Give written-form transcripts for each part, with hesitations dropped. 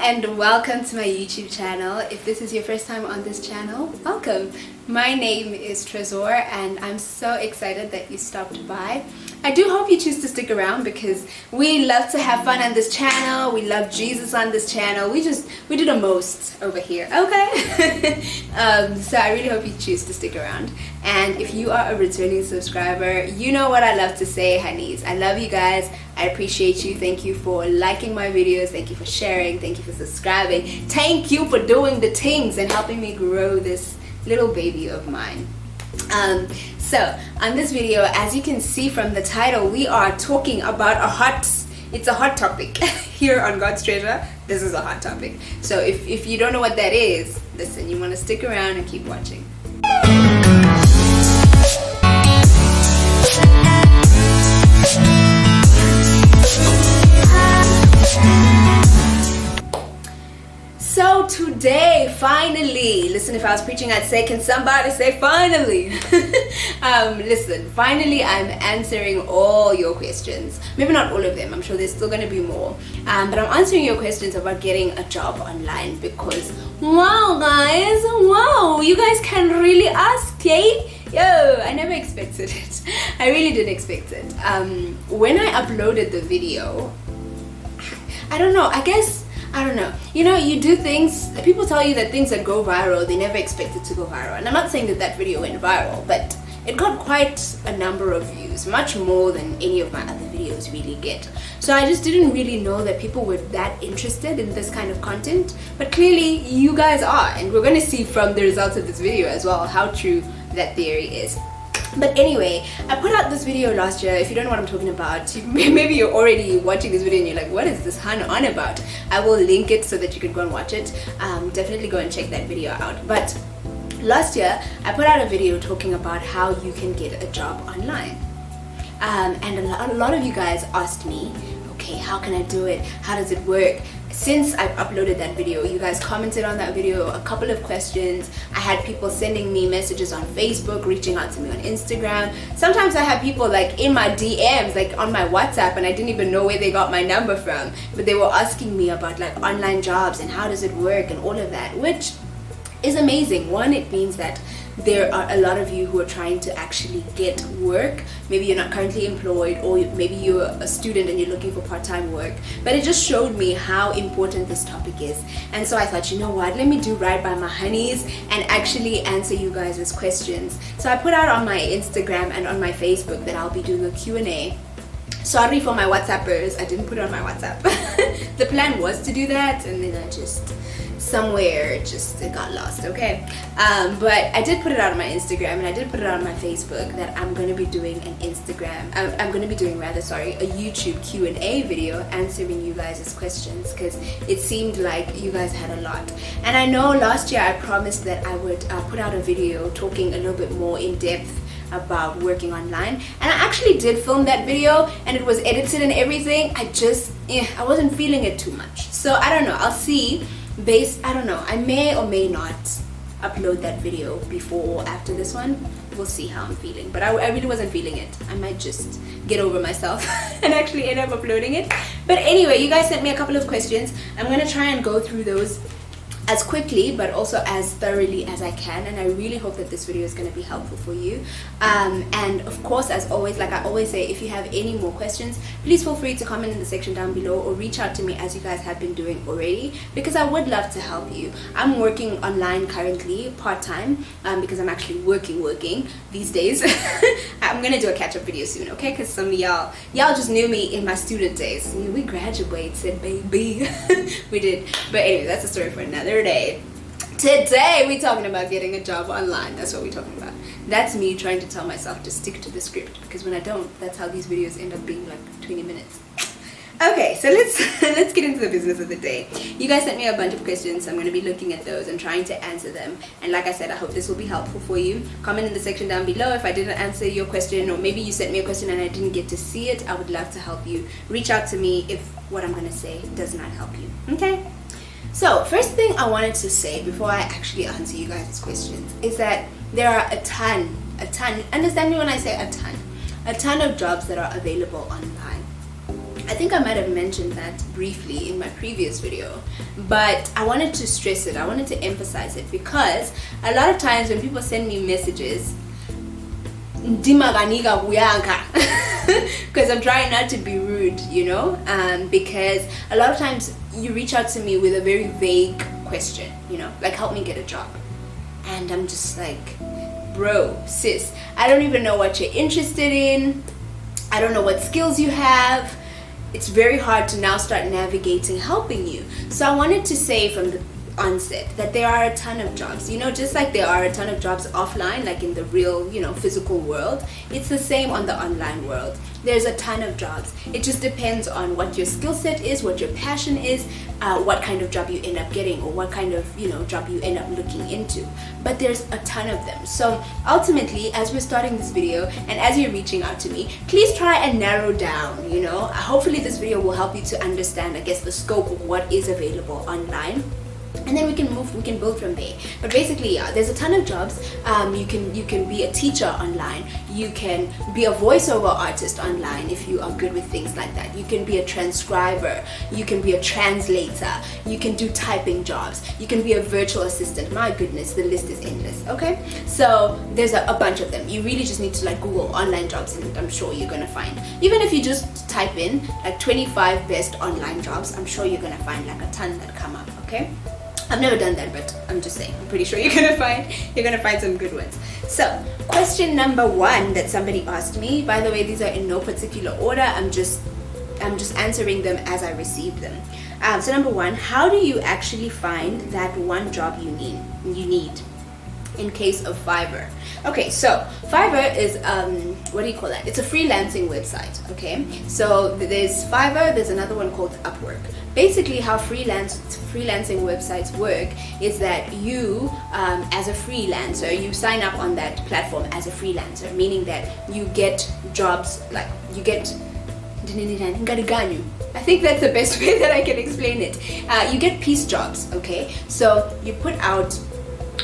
and welcome to my YouTube channel. If this is your first time on this channel, welcome. My name is Tresor and I'm so excited that you stopped by. I do hope you choose to stick around because we love to have fun on this channel. We love Jesus on this channel. We do the most over here, okay? So I really hope you choose to stick around. And if you are a returning subscriber, you know what I love to say, honeys. I love you guys. I appreciate you. Thank you for liking my videos. Thank you for sharing. Thank you for subscribing. Thank you for doing the things and helping me grow this little baby of mine. So on this video, as you can see from the title, we are talking about it's a hot topic here on God's Treasure. This is a hot topic. So if you don't know what that is, listen, you want to stick around and keep watching. So today, finally, listen, if I was preaching, I'd say, can somebody say finally? Listen, finally, I'm answering all your questions. Maybe not all of them. I'm sure there's still going to be more. But I'm answering your questions about getting a job online because, wow, guys, wow, you guys can really ask, okay? Yo, I never expected it. I really didn't expect it. When I uploaded the video, I don't know, I don't know. You know, you do things, people tell you that things that go viral, they never expect it to go viral. And I'm not saying that that video went viral, but it got quite a number of views, much more than any of my other videos really get. So I just didn't really know that people were that interested in this kind of content. But clearly, you guys are. And we're going to see from the results of this video as well how true that theory is. But anyway, I put out this video last year. If you don't know what I'm talking about, maybe you're already watching this video and you're like, what is this hun on about? I will link it so that you can go and watch it. Definitely go and check that video out. But last year, I put out a video talking about how you can get a job online. And a lot of you guys asked me, okay, how can I do it? How does it work? Since I've uploaded that video, you guys commented on that video a couple of questions. I had people sending me messages on Facebook, reaching out to me on Instagram. Sometimes I had people like in my DMs, like on my WhatsApp, and I didn't even know where they got my number from. But they were asking me about like online jobs and how does it work and all of that, which is amazing. One, it means that there are a lot of you who are trying to actually get work. Maybe you're not currently employed, or maybe you're a student and you're looking for part-time work. But it just showed me how important this topic is. And so I thought, you know what, let me do right by my honeys and actually answer you guys' questions. So I put out on my Instagram and on my Facebook that I'll be doing a Q&A. Sorry for my WhatsAppers, I didn't put it on my WhatsApp. The plan was to do that, and then I just it got lost, okay? But I did put it out on my Instagram and I did put it out on my Facebook that I'm going to be doing a YouTube Q&A video answering you guys' questions because it seemed like you guys had a lot. And I know last year I promised that I would put out a video talking a little bit more in depth about working online, and I actually did film that video and it was edited and everything. I wasn't feeling it too much. So I don't know, I'll see. I don't know, I may or may not upload that video before or after this one. We'll see how I'm feeling, but I really wasn't feeling it. I might just get over myself and actually end up uploading it. But anyway, you guys sent me a couple of questions. I'm gonna try and go through those as quickly but also as thoroughly as I can, and I really hope that this video is going to be helpful for you. And of course, as always, like I always say, if you have any more questions, please feel free to comment in the section down below or reach out to me as you guys have been doing already, because I would love to help you. I'm working online currently part-time because I'm actually working these days. I'm gonna do a catch-up video soon, okay? Because some of y'all just knew me in my student days. We graduated, baby. We did. But anyway, that's a story for another day. Today we're talking about getting a job online. That's what we're talking about. That's me trying to tell myself to stick to the script, because when I don't, that's how these videos end up being like 20 minutes. Okay, so let's get into the business of the day. You guys sent me a bunch of questions. I'm going to be looking at those and trying to answer them. And like I said, I hope this will be helpful for you. Comment in the section down below if I didn't answer your question, or maybe you sent me a question and I didn't get to see it. I would love to help you. Reach out to me if what I'm going to say does not help you. Okay? So first thing I wanted to say before I actually answer you guys' questions is that there are a ton, understand me when I say a ton of jobs that are available online. I think I might have mentioned that briefly in my previous video, but I wanted to stress it. I wanted to emphasize it because a lot of times when people send me messages, because I'm trying not to be rude, because a lot of times you reach out to me with a very vague question, like help me get a job. And I'm just like, bro, sis, I don't even know what you're interested in. I don't know what skills you have. It's very hard to now start navigating helping you. So I wanted to say from the onset that there are a ton of jobs, just like there are a ton of jobs offline, like in the real physical world. It's the same on the online world. There's a ton of jobs. It just depends on what your skill set is, what your passion is, what kind of job you end up getting, or what kind of job you end up looking into. But there's a ton of them. So ultimately, as we're starting this video and as you're reaching out to me, please try and narrow down. Hopefully this video will help you to understand, I guess, the scope of what is available online. And then we can build from there. But basically, yeah, there's a ton of jobs. You can be a teacher online. You can be a voiceover artist online if you are good with things like that. You can be a transcriber. You can be a translator. You can do typing jobs. You can be a virtual assistant. My goodness, the list is endless. Okay, so there's a bunch of them. You really just need to Google online jobs, and I'm sure you're gonna find. Even if you just type in 25 best online jobs, I'm sure you're gonna find a ton that come up. Okay. I've never done that, but I'm just saying, I'm pretty sure you're gonna find some good ones. So, question number 1 that somebody asked me, by the way, these are in no particular order, I'm just answering them as I receive them. So number 1, how do you actually find that one job you need in case of Fiverr? Okay, so Fiverr is what do you call that? It's a freelancing website. Okay, so there's Fiverr, there's another one called Upwork. Basically, how freelancing websites work is that you, as a freelancer, you sign up on that platform as a freelancer, meaning that you get jobs, you get. I think that's the best way that I can explain it. You get piece jobs. Okay, so you put out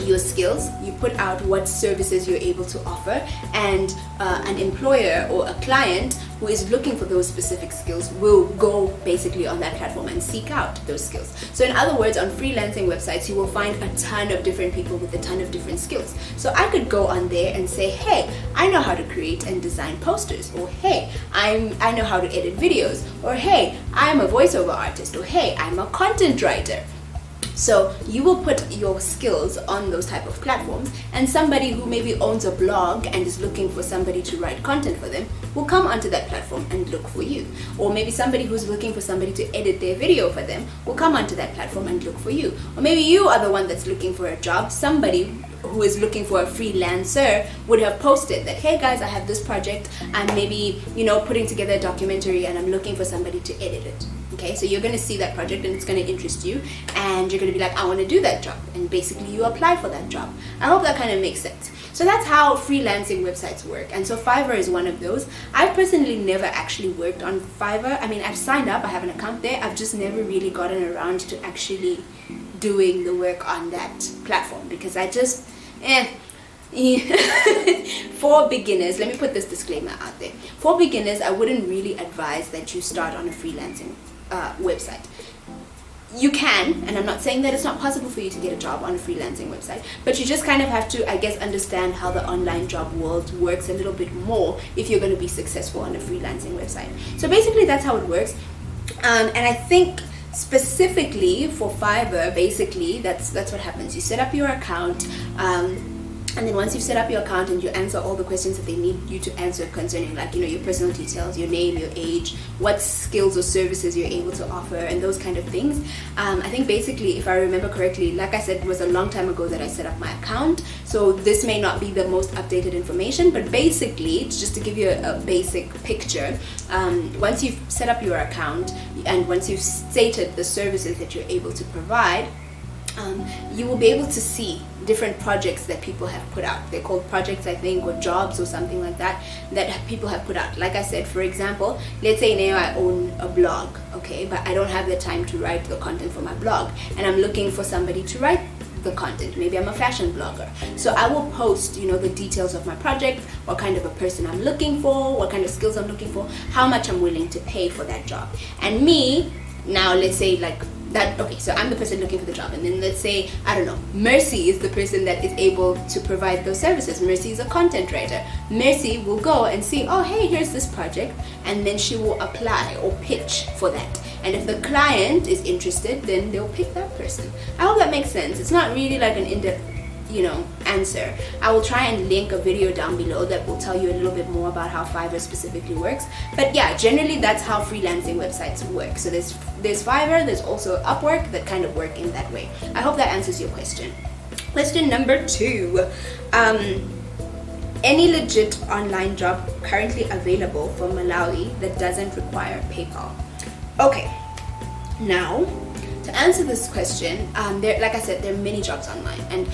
your skills, you put out what services you're able to offer, and an employer or a client who is looking for those specific skills will go basically on that platform and seek out those skills. So in other words, on freelancing websites, you will find a ton of different people with a ton of different skills. So I could go on there and say, hey, I know how to create and design posters, or hey, I know how to edit videos, or hey, I'm a voiceover artist, or hey, I'm a content writer. So you will put your skills on those type of platforms, and somebody who maybe owns a blog and is looking for somebody to write content for them will come onto that platform and look for you. Or maybe somebody who's looking for somebody to edit their video for them will come onto that platform and look for you. Or maybe you are the one that's looking for a job. Somebody who is looking for a freelancer would have posted that, hey guys, I have this project. I'm maybe, putting together a documentary and I'm looking for somebody to edit it. Okay, so you're going to see that project and it's going to interest you, and you're going to be like, I want to do that job, and basically you apply for that job. I hope that kind of makes sense. So that's how freelancing websites work, and so Fiverr is one of those. I've personally never actually worked on Fiverr. I mean, I've signed up, I have an account there, I've just never really gotten around to actually doing the work on that platform, because I just, for beginners, let me put this disclaimer out there. For beginners, I wouldn't really advise that you start on a freelancing website. You can, and I'm not saying that it's not possible for you to get a job on a freelancing website, but you just kind of have to, I guess, understand how the online job world works a little bit more if you're going to be successful on a freelancing website. So basically that's how it works. And I think specifically for Fiverr, basically that's what happens. You set up your account, and then once you've set up your account and you answer all the questions that they need you to answer concerning, your personal details, your name, your age, what skills or services you're able to offer, and those kind of things. I think basically, if I remember correctly, like I said, it was a long time ago that I set up my account, so this may not be the most updated information, but basically, it's just to give you a basic picture. Once you've set up your account and once you've stated the services that you're able to provide, you will be able to see different projects that people have put out. They're called projects, I think, or jobs or something like that people have put out. Like I said, for example, let's say now I own a blog, okay, but I don't have the time to write the content for my blog, and I'm looking for somebody to write the content. Maybe I'm a fashion blogger, so I will post, the details of my project, what kind of a person I'm looking for, what kind of skills I'm looking for, how much I'm willing to pay for that job. And me, now let's say like that, okay, so I'm the person looking for the job, and then let's say, I don't know, Mercy is the person that is able to provide those services. Mercy is a content writer. Mercy will go and see, oh hey, here's this project, and then she will apply or pitch for that. And if the client is interested, then they'll pick that person. I hope that makes sense. It's not really like an in-depth answer. I will try and link a video down below that will tell you a little bit more about how Fiverr specifically works. But yeah, generally that's how freelancing websites work. So there's Fiverr, there's also Upwork that kind of work in that way. I hope that answers your question. Question number 2. Any legit online job currently available for Malawi that doesn't require PayPal? Okay, now to answer this question, like I said, there are many jobs online, and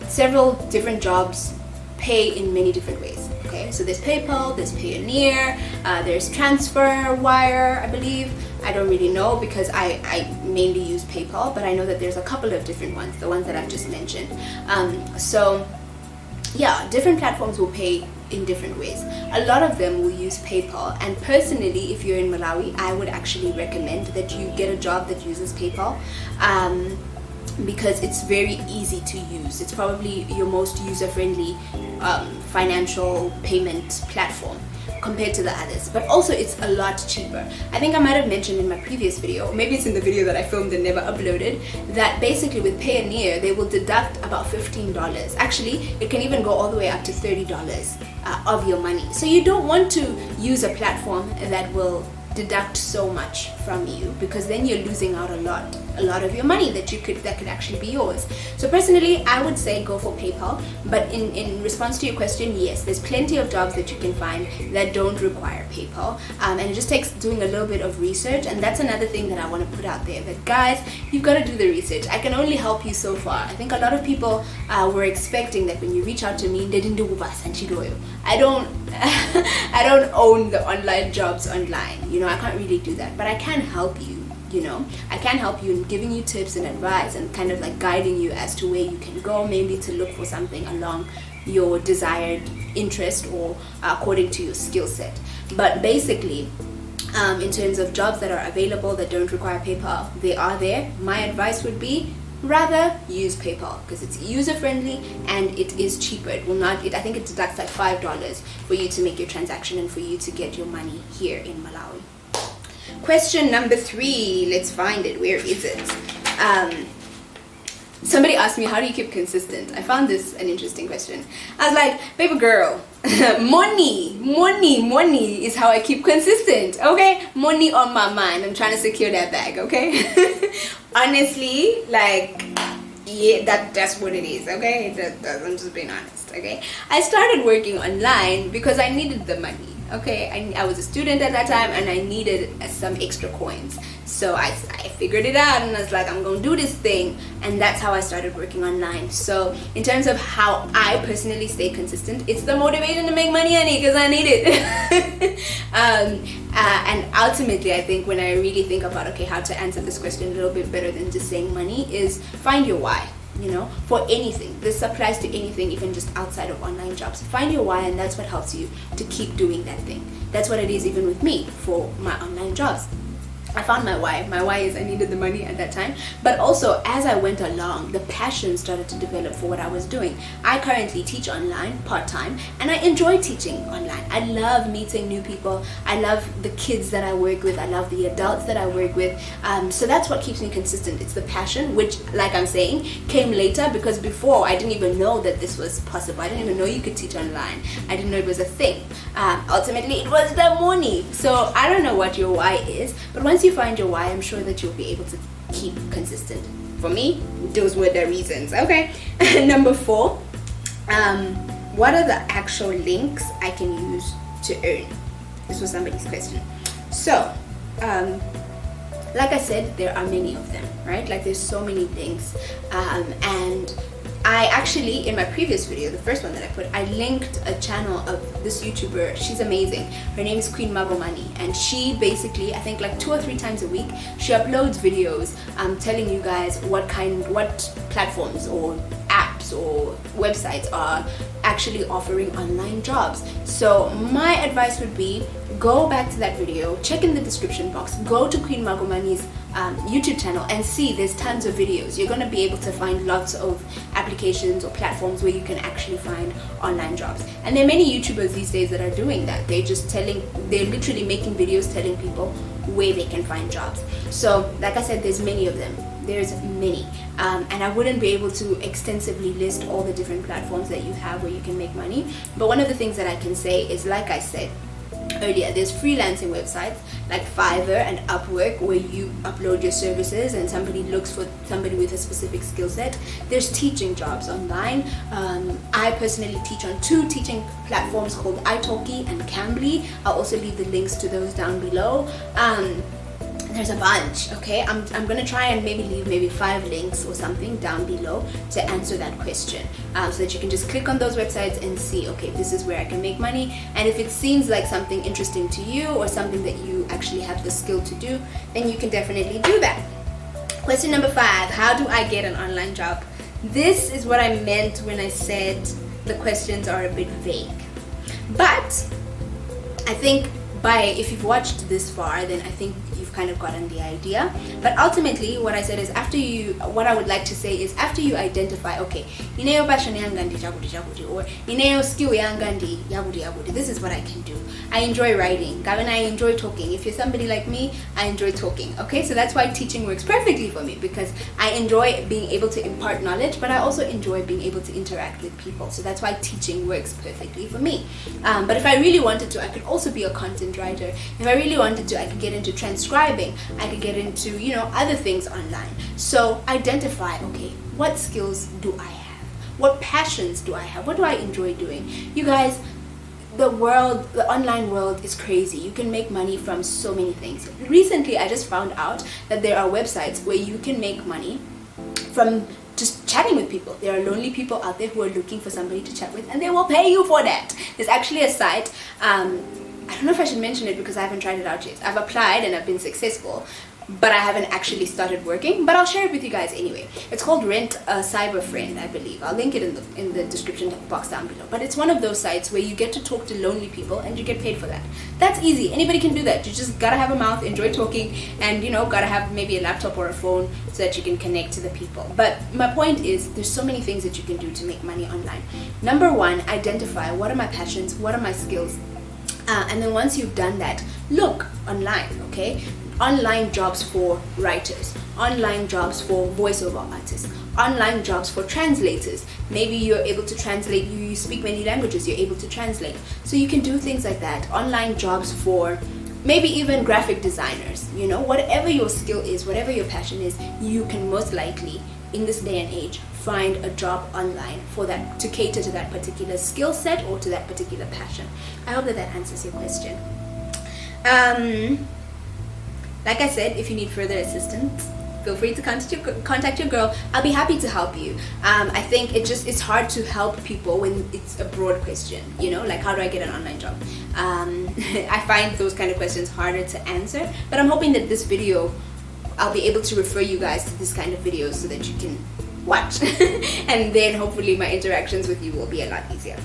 several different jobs pay in many different ways. Okay, so there's PayPal, there's Payoneer, there's Transfer, Wire, I believe. I don't really know because I mainly use PayPal, but I know that there's a couple of different ones, the ones that I've just mentioned. So yeah, different platforms will pay in different ways. A lot of them will use PayPal, and personally, if you're in Malawi, I would actually recommend that you get a job that uses PayPal, because it's very easy to use. It's probably your most user-friendly financial payment platform compared to the others, but also it's a lot cheaper. I think I might have mentioned in my previous video, maybe it's in the video that I filmed and never uploaded, that basically with Payoneer they will deduct about $15. Actually, it can even go all the way up to $30 of your money. So you don't want to use a platform that will deduct so much from you, because then you're losing out a lot of your money that could actually be yours. So personally, I would say go for PayPal, but in response to your question, yes, there's plenty of jobs that you can find that don't require PayPal, and it just takes doing a little bit of research. And that's another thing that I want to put out there, that guys, you've got to do the research. I can only help you so far. I think a lot of people were expecting that when you reach out to me, I don't I don't own the online jobs online, I can't really do that, but I can help you. I can help you in giving you tips and advice and kind of like guiding you as to where you can go, maybe to look for something along your desired interest or according to your skill set. But basically, in terms of jobs that are available that don't require PayPal, they are there. My advice would be rather use PayPal, because it's user friendly and it is cheaper. It will not, I think it deducts like $5 for you to make your transaction and for you to get your money here in Malawi. Question number 3, let's find it. Where is it? Somebody asked me, how do you keep consistent? I found this an interesting question. I was like, baby girl, money is how I keep consistent, okay? Money on my mind. I'm trying to secure that bag, okay? Honestly, like, yeah, that's what it is, okay? I'm just being honest, okay? I started working online because I needed the money. Okay, I was a student at that time and I needed some extra coins. So I figured it out and I was like, I'm gonna do this thing, and that's how I started working online. So in terms of how I personally stay consistent, it's the motivation to make money, honey, because I need it. And ultimately, I think when I really think about, okay, how to answer this question a little bit better than just saying money, is find your why. For anything. This applies to anything, even just outside of online jobs. Find your why, and that's what helps you to keep doing that thing. That's what it is even with me for my online jobs. I found my why. My why is I needed the money at that time, but also as I went along, the passion started to develop for what I was doing. I currently teach online part-time, and I enjoy teaching online. I love meeting new people. I love the kids that I work with. I love the adults that I work with. So that's what keeps me consistent. It's the passion, which, like I'm saying, came later, because before I didn't even know that this was possible. I didn't even know you could teach online. I didn't know it was a thing. Ultimately, it was the money. So I don't know what your why is, but once you find your why, I'm sure that you'll be able to keep consistent. For me, those were the reasons. Okay. Number 4, what are the actual links I can use to earn? This was somebody's question. So like I said, there are many of them, right? Like there's so many links, and I actually, in my previous video, the first one that I put, I linked a channel of this YouTuber. She's amazing. Her name is Queen Magomani, and she basically, I think like 2 or 3 times a week, she uploads videos telling you guys what platforms or apps or websites are actually offering online jobs. So my advice would be, go back to that video, check in the description box, go to Queen Magomani's YouTube channel and see there's tons of videos. You're going to be able to find lots of applications or platforms where you can actually find online jobs. And there are many YouTubers these days that are doing that. They're literally making videos telling people where they can find jobs. So like I said, there's many of them. There's many. And I wouldn't be able to extensively list all the different platforms that you have where you can make money. But one of the things that I can say is, like I said earlier, there's freelancing websites like Fiverr and Upwork where you upload your services and somebody looks for somebody with a specific skill set. There's teaching jobs online. I personally teach on 2 teaching platforms called italki and Cambly. I'll also leave the links to those down below. There's a bunch. Okay, I'm gonna try and leave 5 links or something down below to answer that question, so that you can just click on those websites and see, okay, this is where I can make money. And if it seems like something interesting to you or something that you actually have the skill to do, then you can definitely do that. Question number 5: how do I get an online job? This is what I meant when I said the questions are a bit vague, but I think if you've watched this far, then I think you've kind of gotten the idea. But ultimately, what I said is, what I would like to say is, after you identify, okay, ineyo passion yanga ndi chakuti, or ineyo skill yanga ndi yakuti, this is what I can do. I enjoy writing. Gavin, I enjoy talking. If you're somebody like me, I enjoy talking. Okay, so that's why teaching works perfectly for me, because I enjoy being able to impart knowledge, but I also enjoy being able to interact with people. So that's why teaching works perfectly for me. But if I really wanted to, I could also be a content writer. If I really wanted to, I could get into transcribing. I could get into, other things online. So identify, okay, what skills do I have? What passions do I have? What do I enjoy doing? You guys, the online world is crazy. You can make money from so many things. Recently, I just found out that there are websites where you can make money from just chatting with people. There are lonely people out there who are looking for somebody to chat with, and they will pay you for that. There's actually a site, I don't know if I should mention it because I haven't tried it out yet. I've applied and I've been successful, but I haven't actually started working. But I'll share it with you guys anyway. It's called Rent a Cyber Friend, I believe. I'll link it in the description box down below. But it's one of those sites where you get to talk to lonely people and you get paid for that. That's easy. Anybody can do that. You just gotta have a mouth, enjoy talking, and gotta have maybe a laptop or a phone so that you can connect to the people. But my point is, there's so many things that you can do to make money online. Number 1, identify what are my passions, what are my skills. And then once you've done that, look online, okay? Online jobs for writers, online jobs for voiceover artists, online jobs for translators. Maybe you're able to translate, you speak many languages, you're able to translate. So you can do things like that. Online jobs for maybe even graphic designers, whatever your skill is, whatever your passion is, you can most likely, in this day and age, find a job online for that, to cater to that particular skill set or to that particular passion. I hope that answers your question. Like I said, if you need further assistance, feel free to contact your girl. I'll be happy to help you. I think it's hard to help people when it's a broad question, like how do I get an online job? I find those kind of questions harder to answer, but I'm hoping that this video, I'll be able to refer you guys to this kind of videos so that you can watch and then hopefully my interactions with you will be a lot easier.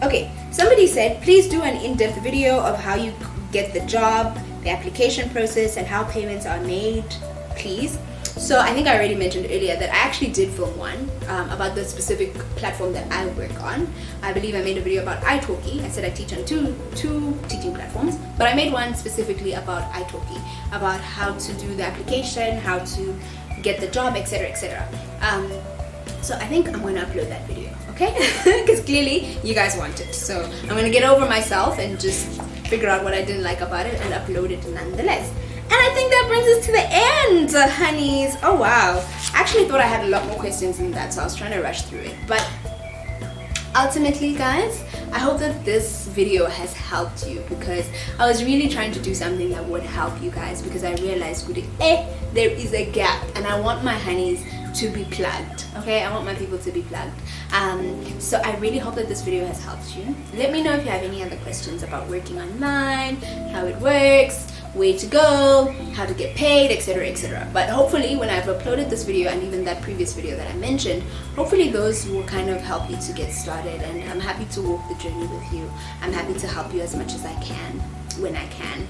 Okay, somebody said, please do an in-depth video of how you get the job, the application process, and how payments are made, please. So I think I already mentioned earlier that I actually did film one about the specific platform that I work on. I believe I made a video about italki. I said I teach on two teaching platforms, but I made one specifically about italki, about how to do the application, how to get the job, etc, etc. So I think I'm going to upload that video, okay? Because clearly you guys want it. So I'm going to get over myself and just figure out what I didn't like about it and upload it nonetheless. And I think that brings us to the end, honeys. Oh wow, I actually thought I had a lot more questions than that, so I was trying to rush through it. But ultimately, guys, I hope that this video has helped you, because I was really trying to do something that would help you guys, because I realized there is a gap and I want my honeys to be plugged. Okay, I want my people to be plugged. So I really hope that this video has helped you. Let me know if you have any other questions about working online, how it works, where to go, how to get paid, etc, etc. But hopefully when I've uploaded this video and even that previous video that I mentioned, hopefully those will kind of help you to get started, and I'm happy to walk the journey with you. I'm happy to help you as much as I can when I can.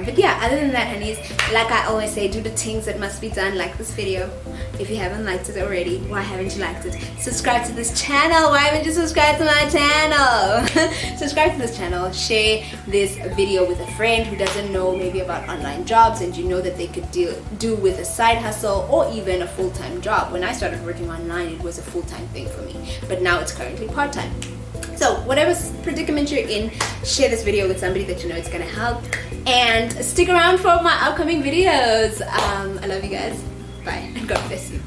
But yeah, other than that, honeys, like I always say, do the things that must be done. Like this video if you haven't liked it already. Why haven't you liked it? Subscribe to this channel. Why haven't you subscribed to my channel? Subscribe to this channel. Share this video with a friend who doesn't know maybe about online jobs and you know that they could do with a side hustle or even a full-time job. When I started working online, it was a full-time thing for me, but now it's currently part-time. So whatever predicament you're in, share this video with somebody that you know it's gonna help, and stick around for my upcoming videos. I love you guys. Bye, and God bless you.